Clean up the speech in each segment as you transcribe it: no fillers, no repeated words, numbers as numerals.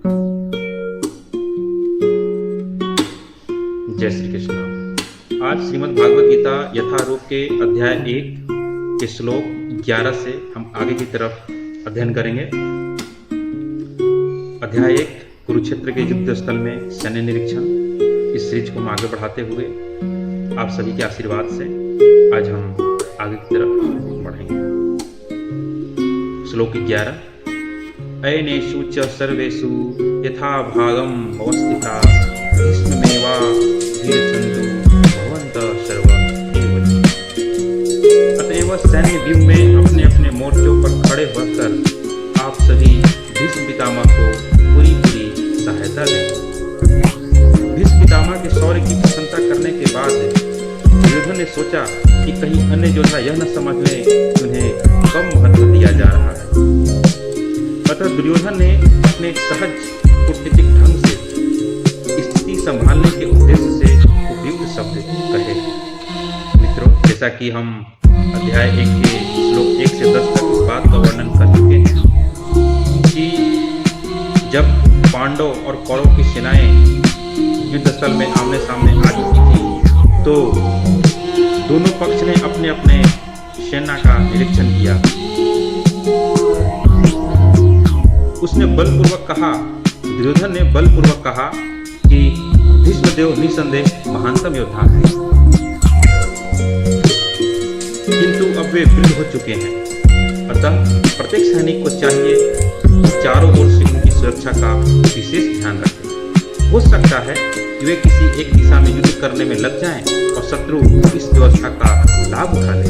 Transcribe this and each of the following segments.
जय श्री कृष्ण। आज श्रीमद् भागवत गीता यथारूप के अध्याय 1 के श्लोक 11 से हम आगे की तरफ अध्ययन करेंगे। अध्याय 1 कुरुक्षेत्र के युद्ध स्थल में सैन्य निरीक्षण। इस सीरीज को हम आगे बढ़ाते हुए आप सभी के आशीर्वाद से आज हम आगे की तरफ बढ़ेंगे। श्लोक 11। अयनेषु च सर्वेषु यथा भागम अवस्थिता भीष्ममेवा धीरचंदु भवन्तः सर्व एव। अतएव सैन्य व्यूह में अपने अपने मोर्चों पर खड़े होकर आप सभी भीष्म पितामह को पूरी सहायता दें। भीष्म पितामह के शौर्य की प्रशंसा करने के बाद दुर्योधन ने सोचा कि कहीं अन्य योद्धा यह न समझ लें कि उन्हें कम महत्व दिया जा रहा है। अतः दुर्योधन ने अपने सहज कूटनीतिक ढंग से स्थिति संभालने के उद्देश्य से उपयुक्त शब्द कहे। मित्रों, जैसा कि हम अध्याय 1 के श्लोक 1 से 10 तक इस बात का वर्णन कर चुके हैं कि जब पांडव और कौरव की सेनाएं युद्ध स्थल में आमने सामने आ चुकी थी तो दोनों पक्ष ने अपने अपने सेना का निरीक्षण किया। उसने बलपूर्वक कहा, दुर्योधन ने बलपूर्वक कहा कि भीष्मदेव निसंदेह महानतम योद्धा है, किंतु अब वे वृद्ध हो चुके हैं। अतः प्रत्येक सैनिक को चाहिए कि चारों ओर से उनकी सुरक्षा का विशेष ध्यान रखें। हो सकता है कि वे किसी एक दिशा में युद्ध करने में लग जाएं और शत्रु इस व्यवस्था का लाभ उठा ले।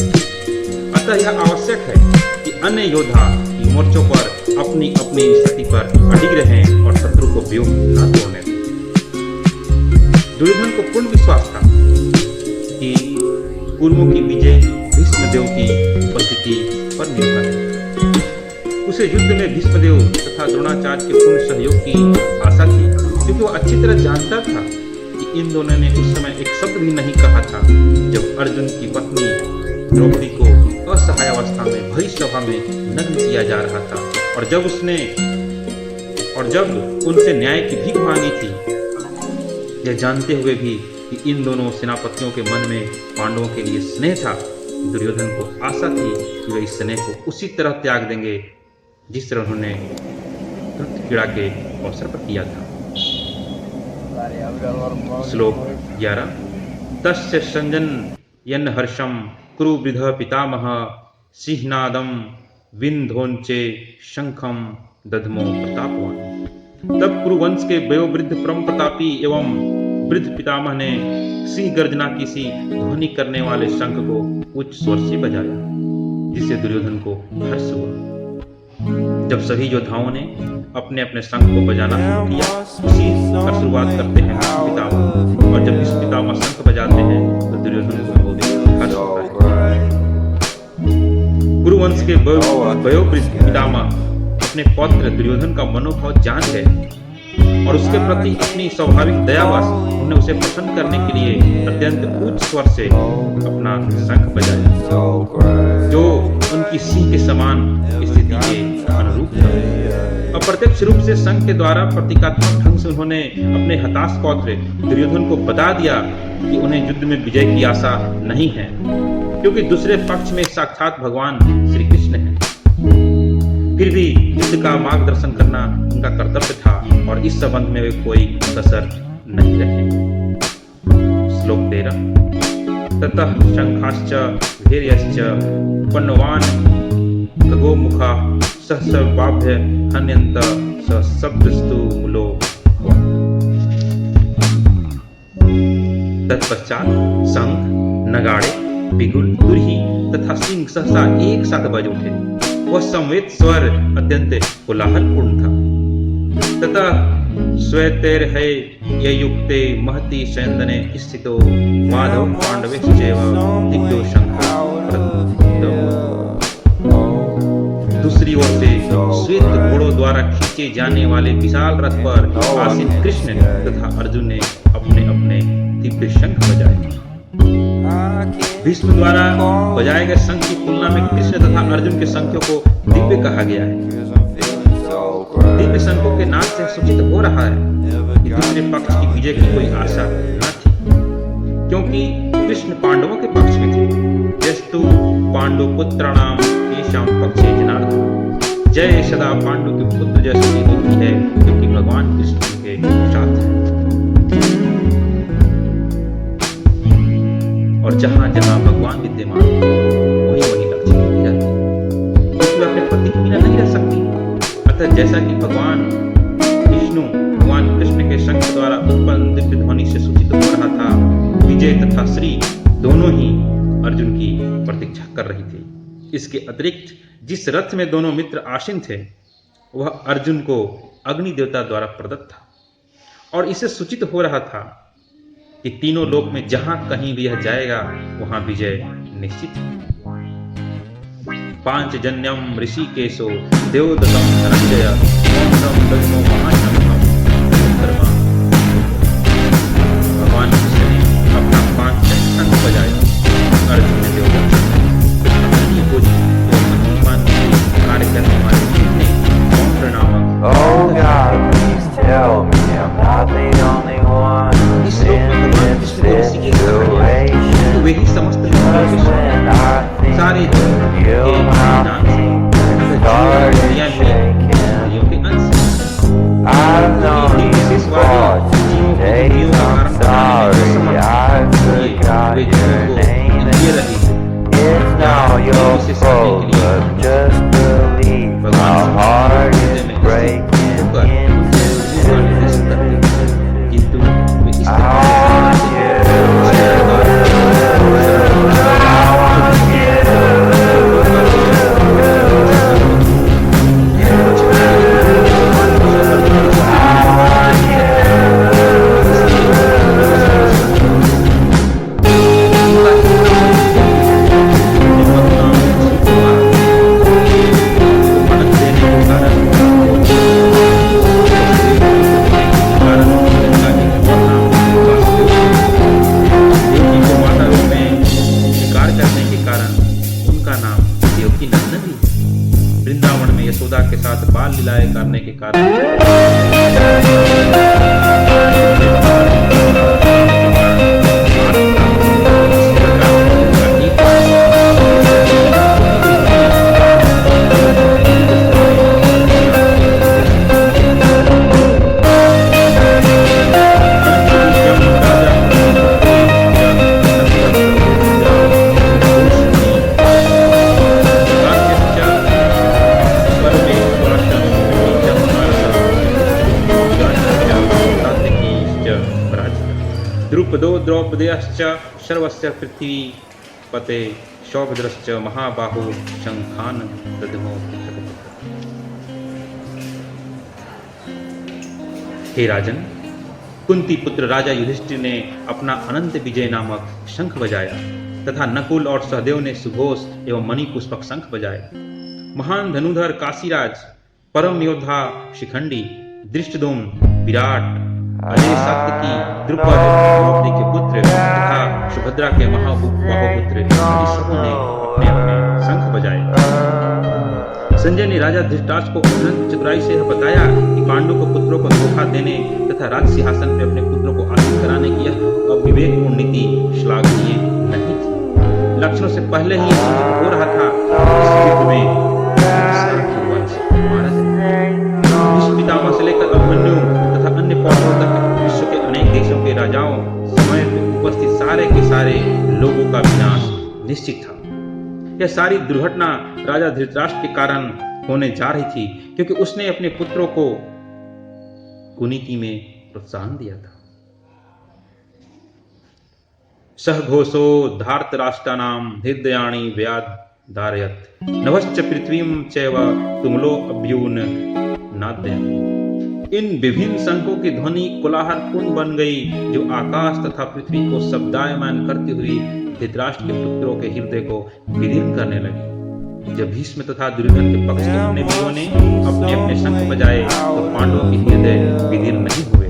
अतः यह आवश्यक है कि अन्य योद्धा मोर्चों पर अपनी अपनी स्थिति पर अडिग रहें और शत्रु को व्यूह न तोड़ने दें। दुर्योधन को पूर्ण विश्वास था कि कुरुओं की विजय भीष्मदेव की उपस्थिति पर निर्भर है। उसे युद्ध में भीष्मदेव तथा द्रोणाचार्य के पूर्ण सहयोग की आशा थी, क्योंकि वह अच्छी तरह जानता था कि इन दोनों ने उस समय एक शब्द भी नहीं कहा था जब अर्जुन की पत्नी द्रौपदी को असहाय अवस्था में भरी सभा में नग्न किया जा रहा था, और जब उनसे न्याय की भीख मांगी थी, यह जानते हुए भी कि इन दोनों सेनापतियों के मन में पांडवों के लिए स्नेह था। दुर्योधन को आशा थी कि वे इस स्नेह को उसी तरह त्याग देंगे जिस तरह उन्होंने क्रीड़ा के अवसर पर किया था। श्लोक 11। तस्य संजनयन् हर्षं कुरुवृध पितामह सिंहनादं विन्ध्योंचे शंखं दध्मो प्रतापवान। तब कुरुवंश के वयोवृद्ध परम प्रतापी एवं वृद्ध पितामह ने सिंह गर्जना की सी ध्वनि करने वाले शंख को उच्च स्वर से बजाया, जिससे दुर्योधन को हर्ष हुआ। जब सभी योद्धाओं ने अपने अपने शंख को बजाना शुरू किया, उसी का शुरुआत करते हैं पितामह, और जब इस पितामह शंख बजाते हैं तो दुर्योधन को हर्ष होता है। कुरुवंश के वयोवृद्ध पितामह अपने पौत्र दुर्योधन का मनोभाव जान गए और उसके प्रति अपनी स्वाभाविक दयावश उन्होंने उसे प्रसन्न करने के लिए अत्यंत उच्च स्वर से अपना शंख बजाया, जो उनकी सिंह के समान स्थिति के अनुरूप था। अप्रत्यक्ष रूप से शंख के द्वारा प्रतीकात्मक ढंग से उन्होंने अपने हताश पौत्र दुर्योधन को बता दिया कि उन्हें युद्ध में विजय की आशा नहीं है, क्योंकि दूसरे पक्ष में साक्षात भगवान श्री कृष्ण हैं। फिर भी युद्ध का मार्गदर्शन करना उनका कर्तव्य था और इस संबंध में वे कोई कसर नहीं रखेंगे। श्लोक 13। ततः शंखाश्च भैर्यश्च पन्नवान खगोमुखा सहस्रबाभ्य हन्यन्त सशब्दस्तु मूलो। तत्पश्चात शंख, नगाड़े, बिगुल, तुरही तथा सिंह सहसा एक साथ बज उठे। वह संवेद स्वर अत्यंत कोलाहलपूर्ण था। तथा श्वेतैर्है युक्ते महति सैन्दने स्थितो माधव पांडवैश्चैव दिग्धो शंखः प्रदग्धः। दूसरी ओर से श्वेत घोड़ों द्वारा खींचे जाने वाले विशाल रथ पर आसीन कृष्ण तथा अर्जुन ने अपने अपने दिव्य शंख बजाए। भीष्म द्वारा बजाए गए शंख की तुलना में कृष्ण तथा अर्जुन के शंखों को दिव्य कहा गया है। अन्य संघों के नाश से सूचित हो रहा है कि दूसरे पक्ष की विजय की कोई आशा न थी, क्योंकि कृष्ण पांडवों के पक्ष में थे। यस्तु पांडु पुत्राणाम येषां पक्षे जनार्दन। जय सदा पांडु के पुत्र जैसी होती है, क्योंकि भगवान कृष्ण के साथ है। और जहां जहां भगवान विद्यमान वही वही लक्ष्मी भी रहती है, क्योंकि अपने पति के बिना नहीं रह सकती। अतः जैसा कि भगवान कृष्ण के शंख द्वारा उत्पन्न दिव्य ध्वनि से सूचित हो रहा था, विजय तथा श्री दोनों ही अर्जुन की प्रतीक्षा कर रही थी। इसके अतिरिक्त जिस रथ में दोनों मित्र आसीन थे वह अर्जुन को अग्नि देवता द्वारा प्रदत्त था, और इसे सूचित हो रहा था कि तीनों लोक में जहां कहीं भी यह जाएगा वहां विजय निश्चित है। पांचजन्यम ऋषिकेशो देवदत्तम धनंजय ओम दग्नो महाशंखम। भगवान कृष्ण ने अपना 5 शंख बजाया। अर्जुन ने देवदत्त कार्य करने वाले कितने पौंड्र नामक इस लोक में भगवान कृष्ण को ऋषिकेश कहा गया। वे ही समस्त सारे के नाम से दुनिया में के अंश वृंदावन में यशोदा के साथ बाल लीलाएं करने के कारण द्रुपदो द्रौपदेयश्च सर्वस्य पृथ्वी पते सौभद्रश्च महाबाहो शंखान ददमो। हे राजन, कुंती पुत्र राजा युधिष्ठिर ने अपना अनंत विजय नामक शंख बजाया तथा नकुल और सहदेव ने सुघोष एवं मणि पुष्पक शंख बजाए। महान धनुधर काशीराज, परम योद्धा शिखंडी, दृष्टद्युम्न, विराट, अजय सात्यकी, द्रुपद, द्रौपदी के पुत्र तथा सुभद्रा के महाबाहुपुत्र सबों ने अपने अपने शंख बजाए। संजय ने राजा धृतराष्ट्र को अनंत चतुराई से यह बताया कि पांडु को पुत्रों को धोखा देने तथा राज सिंहासन पर अपने पुत्रों को आसीन कराने की यह अविवेकपूर्ण नीति श्लाघनीय नहीं थी। लक्षणों से पहले ही हो रहा था इस युद्ध में पितामह से लेकर अभिमन्यु तथा अन्य पौरवों तक विश्व के अनेक देशों के राजाओं समय में उपस्थित सारे के सारे लोगों का विनाश निश्चित था। यह सारी दुर्घटना राजा धृतराष्ट्र के कारण होने जा रही थी, क्योंकि उसने अपने पुत्रों को कुनीति में प्रोत्साहन दिया था। सहघोषो धार्तराष्ट्राणाम हृदयाणि व्याधारयत् नभश्च पृथ्वीं चैव तुमलो अभ्यून नाद्यम्। इन विभिन्न शंखों की ध्वनि कोलाहल पूर्ण बन गई, जो आकाश तथा पृथ्वी को शब्दायमान करती हुई धृतराष्ट्र के पुत्रों के हृदय को विदीर्ण करने लगी। जब भीष्म तथा दुर्योधन के पक्ष के अन्य वीरों ने अपने अपने शंख बजाए तो पांडवों के हृदय विदीर्ण नहीं हुए,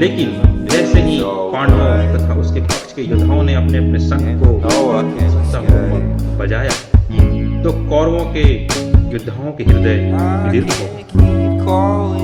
लेकिन जैसे ही पांडवों तथा उसके पक्ष के योद्धाओं ने अपने अपने शंख को बजाया तो कौरवों के योद्धाओं के हृदय विदीर्ण हो गए। calling